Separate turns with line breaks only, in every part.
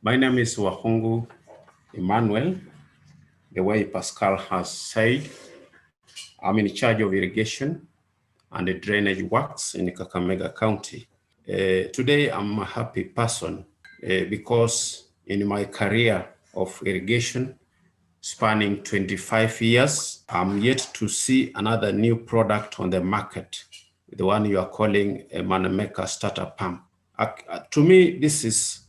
My name is Wahungu Emmanuel. The way Pascal has said, I'm in charge of irrigation and the drainage works in Kakamega County. Today, I'm a happy person because in my career of irrigation spanning 25 years, I'm yet to see another new product on the market, the one you are calling a Manamaker starter pump. To me, this is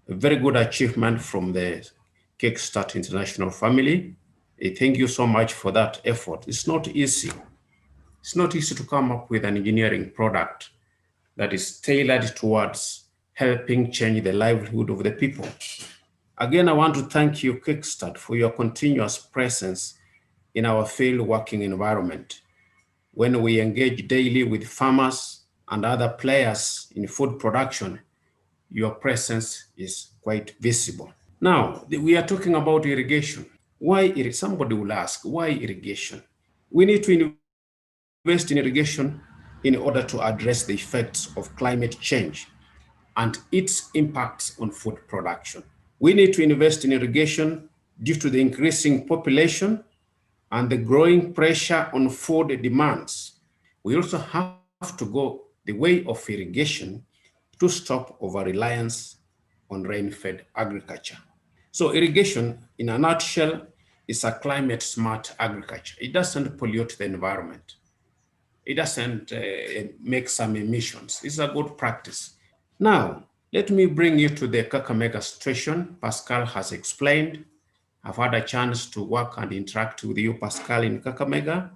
a very good achievement from the Kickstart International family. Thank you so much for that effort. It's not easy. It's not easy to come up with an engineering product that is tailored towards helping change the livelihood of the people. Again, I want to thank you, Kickstart, for your continuous presence in our field working environment. When we engage daily with farmers and other players in food production, your presence is quite visible. Now, we are talking about irrigation. Somebody will ask, why irrigation? We need to invest in irrigation in order to address the effects of climate change and its impacts on food production. We need to invest in irrigation due to the increasing population and the growing pressure on food demands. We also have to go the way of irrigation to stop over-reliance on rain-fed agriculture. So irrigation, in a nutshell, is a climate-smart agriculture. It doesn't pollute the environment. It doesn't make some emissions. It's a good practice. Now, let me bring you to the Kakamega situation. Pascal has explained. I've had a chance to work and interact with you, Pascal, in Kakamega.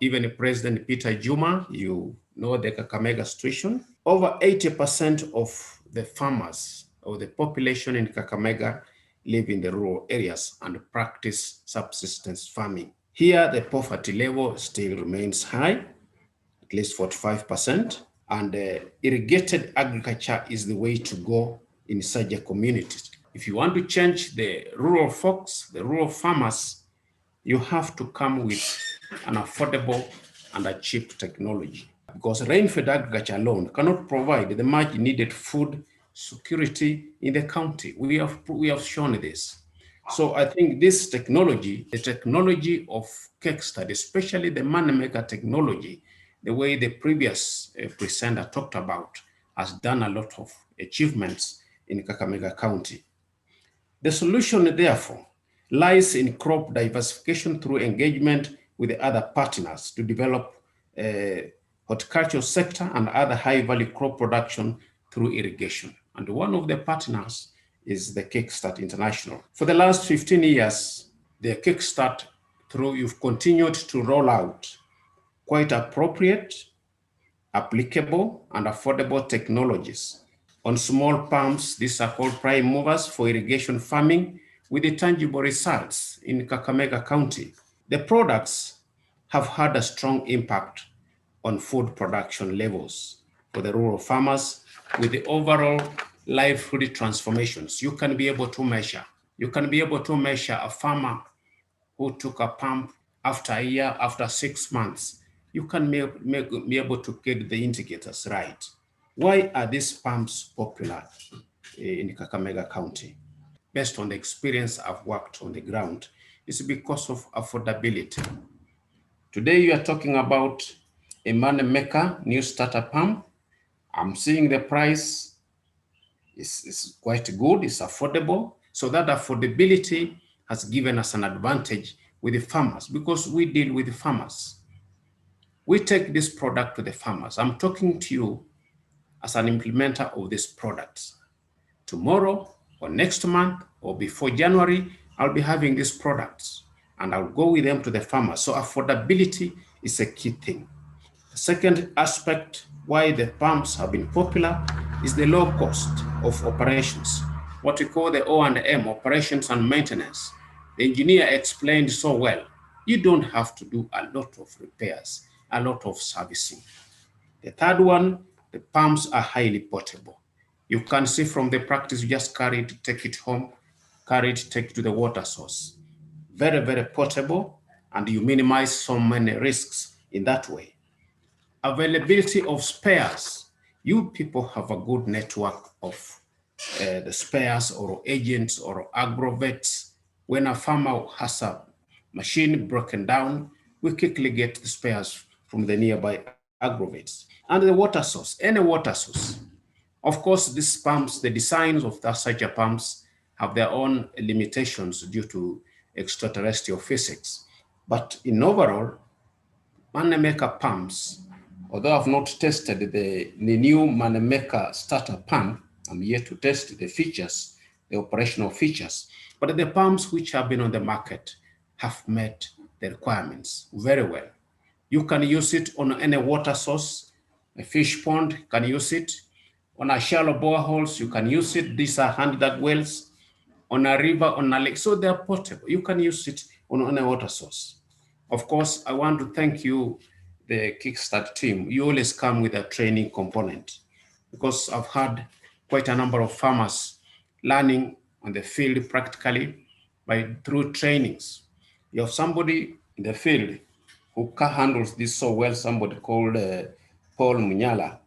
Even President Peter Juma, you know the Kakamega situation. Over 80% of the farmers or the population in Kakamega live in the rural areas and practice subsistence farming. Here, the poverty level still remains high, at least 45%, and irrigated agriculture is the way to go in such a community. If you want to change the rural folks, the rural farmers, you have to come with an affordable and a cheap technology. Because rain-fed agriculture alone cannot provide the much needed food security in the county. We have shown this. So I think this technology, the technology of Kickstart, especially the Manamaker technology, the way the previous presenter talked about, has done a lot of achievements in Kakamega County. The solution, therefore, lies in crop diversification through engagement with the other partners to develop horticultural sector and other high-value crop production through irrigation. And one of the partners is the Kickstart International. For the last 15 years, the Kickstart, you've continued to roll out quite appropriate, applicable, and affordable technologies. On small pumps, these are called prime movers for irrigation farming with the tangible results in Kakamega County. The products have had a strong impact on food production levels for the rural farmers with the overall livelihood transformations. You can be able to measure. You can be able to measure a farmer who took a pump after a year, after 6 months. You can be able to get the indicators right. Why are these pumps popular in Kakamega County? Based on the experience I've worked on the ground, it's because of affordability. Today you are talking about a Manamaker new starter pump. I'm seeing the price is quite good, it's affordable. So that affordability has given us an advantage with the farmers because we deal with the farmers. We take this product to the farmers. I'm talking to you as an implementer of these products. Tomorrow or next month or before January, I'll be having these products and I'll go with them to the farmers. So affordability is a key thing. The second aspect why the pumps have been popular is the low cost of operations, what we call the O&M, operations and maintenance. The engineer explained so well. You don't have to do a lot of repairs, a lot of servicing. The third one, the pumps are highly portable. You can see from the practice, you just carry it, take it home, carry it, take it to the water source. Very, very portable, and you minimize so many risks in that way. Availability of spares. You people have a good network of the spares or agents or agrovets. When a farmer has a machine broken down, we quickly get the spares from the nearby agrovets. And the water source, any water source. Of course, these pumps, the designs of such a pumps have their own limitations due to extraterrestrial physics. But in overall, Manamaker pumps, although I've not tested the new Manamaker starter pump, I'm yet to test the features, the operational features, but the pumps which have been on the market have met the requirements very well. You can use it on any water source. A fish pond can use it. On a shallow boreholes, you can use it. These are hand-dug wells. On a river, on a lake, so they're portable. You can use it on a water source. Of course, I want to thank you, the Kickstart team. You always come with a training component because I've had quite a number of farmers learning on the field practically through trainings. You have somebody in the field who handles this so well, somebody called Paul Munyala.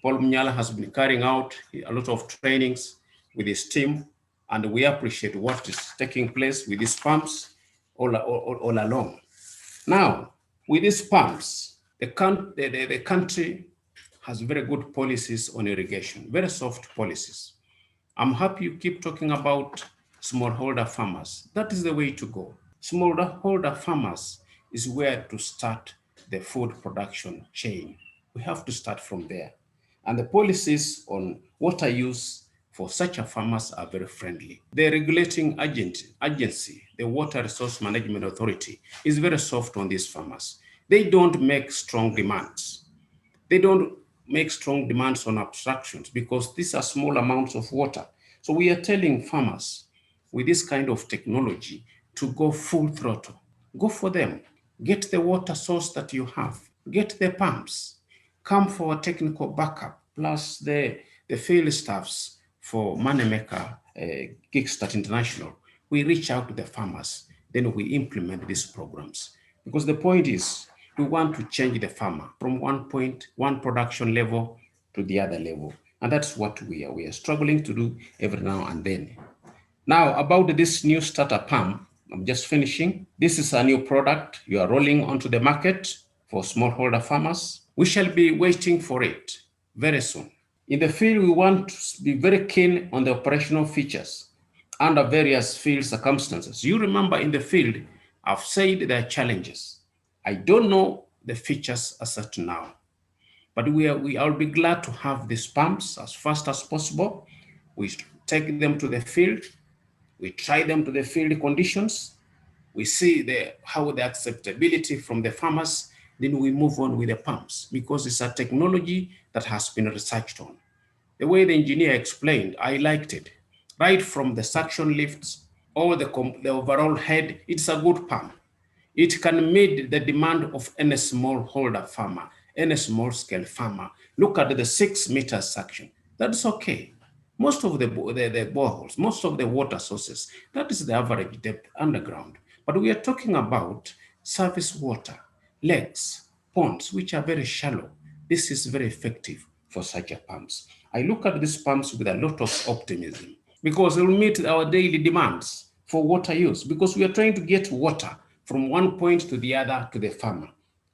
Paul Munyala has been carrying out a lot of trainings with his team, and we appreciate what is taking place with these pumps all along. Now, with these pumps, the country has very good policies on irrigation, very soft policies. I'm happy you keep talking about smallholder farmers. That is the way to go. Smallholder farmers is where to start the food production chain. We have to start from there. And the policies on water use for such a farmers are very friendly. The regulating agency, the Water Resource Management Authority, is very soft on these farmers. They don't make strong demands. They don't make strong demands on abstractions because these are small amounts of water. So we are telling farmers with this kind of technology to go full throttle. Go for them. Get the water source that you have. Get the pumps. Come for a technical backup, plus the field staffs for Manamaker, Kickstart International. We reach out to the farmers, then we implement these programs. Because the point is, we want to change the farmer from one production level to the other level. And that's what we are struggling to do every now and then. Now, about this new starter pump, I'm just finishing. This is a new product you are rolling onto the market for smallholder farmers. We shall be waiting for it very soon. In the field, we want to be very keen on the operational features under various field circumstances. You remember in the field, I've said there are challenges. I don't know the features as such now, but I'll be glad to have these pumps as fast as possible. We take them to the field. We try them to the field conditions. We see how the acceptability from the farmers. Then we move on with the pumps because it's a technology that has been researched on. The way the engineer explained, I liked it. Right from the suction lifts, or the overall head, it's a good pump. It can meet the demand of any smallholder farmer, any small-scale farmer. Look at the 6 meter suction. That's okay. Most of the boreholes, most of the water sources, that is the average depth underground. But we are talking about surface water, lakes, ponds, which are very shallow. This is very effective for such a pumps. I look at these pumps with a lot of optimism because it will meet our daily demands for water use because we are trying to get water from one point to the other to the farmer.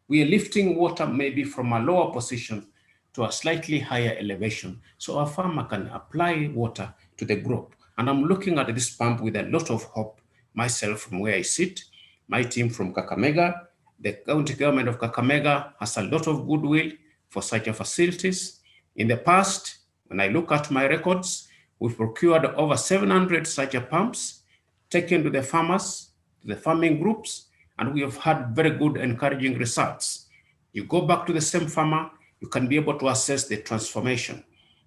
We are lifting water maybe from a lower position to a slightly higher elevation so a farmer can apply water to the crop. And I'm looking at this pump with a lot of hope, myself from where I sit, my team from Kakamega. The county government of Kakamega has a lot of goodwill for such facilities. In the past, when I look at my records, we've procured over 700 such pumps, taken to the farmers, to the farming groups, and we have had very good encouraging results. You go back to the same farmer, you can be able to assess the transformation.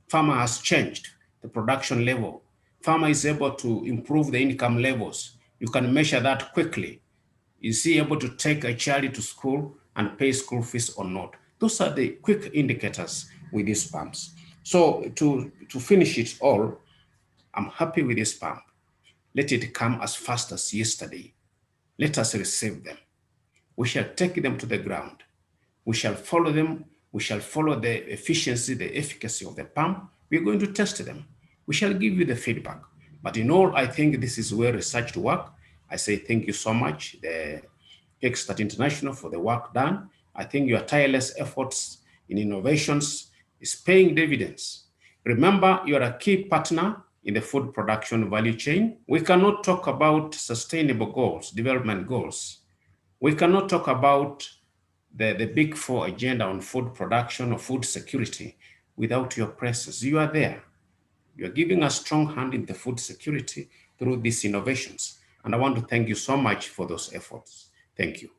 Farmer has changed the production level. Farmer is able to improve the income levels. You can measure that quickly. Is he able to take a child to school and pay school fees or not? Those are the quick indicators with these pumps. So to finish it all, I'm happy with this pump. Let it come as fast as yesterday. Let us receive them. We shall take them to the ground. We shall follow them. We shall follow the efficiency, the efficacy of the pump. We're going to test them. we shall give you the feedback. But in all, I think this is well researched work. I say thank you so much, the Kickstart International, for the work done. I think your tireless efforts in innovations is paying dividends. Remember, you are a key partner in the food production value chain. We cannot talk about sustainable goals, development goals. We cannot talk about the Big Four agenda on food production or food security without your presence. You are there. You are giving a strong hand in the food security through these innovations. And I want to thank you so much for those efforts. Thank you.